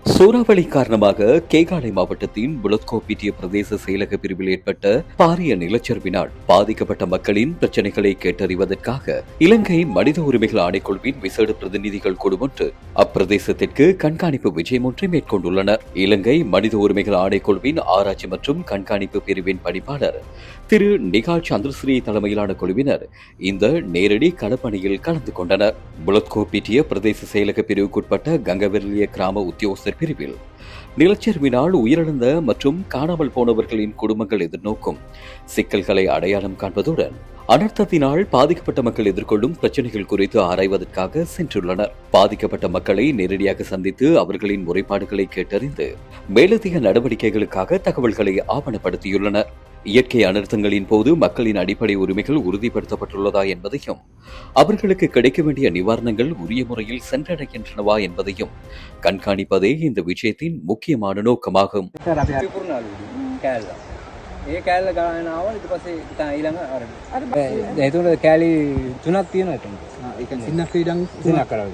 சூறாவளி காரணமாக கேகாலை மாவட்டத்தின் புலத்கோப்பிட்டிய பிரதேச செயலக பிரிவில் ஏற்பட்ட பாரிய நிலச்சரிவினால் பாதிக்கப்பட்ட மக்களின் பிரச்சினைகளை கேட்டறிவதற்காக இலங்கை மனித உரிமைகள் ஆணைக்குழுவின் விசேட பிரதிநிதிகள் குழு ஒன்று அப்பிரதேசத்திற்கு கண்காணிப்பு விஜயம் ஒன்றை மேற்கொண்டுள்ளனர். இலங்கை மனித உரிமைகள் ஆணைக்குழுவின் ஆராய்ச்சி மற்றும் கண்காணிப்பு பிரிவின் பணிப்பாளர் திரு நிகால் சந்திரஸ்ரீ தலைமையிலான குழுவினர் இந்த நேரடி களப்பணியில் கலந்து கொண்டனர். புலத்கோப்பிட்டிய பிரதேச செயலக பிரிவுக்குட்பட்ட கங்கவெல்லிய கிராம உத்தியோகஸ்தர் பிரிவில் நிலச்சரிவினால் உயிரிழந்த மற்றும் காணாமல் போனவர்களின் குடும்பங்கள் எதிர்நோக்கும் சிக்கல்களை அடையாளம் காண்பதுடன் அனர்த்தத்தினால் பாதிக்கப்பட்ட மக்கள் எதிர்கொள்ளும் பிரச்சனைகள் குறித்து ஆராய்வதற்காக சென்றுள்ளனர். பாதிக்கப்பட்ட மக்களை நேரடியாக சந்தித்து அவர்களின் முறைப்பாடுகளை கேட்டறிந்து மேலதிக நடவடிக்கைகளுக்காக தகவல்களை ஆவணப்படுத்தியுள்ளனர். இயற்கை அனர்த்தங்களின் போது மக்களின் அடிப்படை உரிமைகள் உறுதிப்படுத்தப்பட்டுள்ளதா என்பதையும் அவர்களுக்கு கிடைக்க வேண்டிய நிவாரணங்கள் உரிய முறையில் சென்றடைகின்றனவா என்பதையும் கண்காணிப்பதே இந்த விஷயத்தின் முக்கியமான நோக்கமாகும். ඒ කෑල්ල ගානාව ඊට පස්සේ ඊළඟ අර එතකොට කෑලි තුනක් තියෙනවා එතන. ඒක සින්නක් ඊඩම් තුනක් කරලා.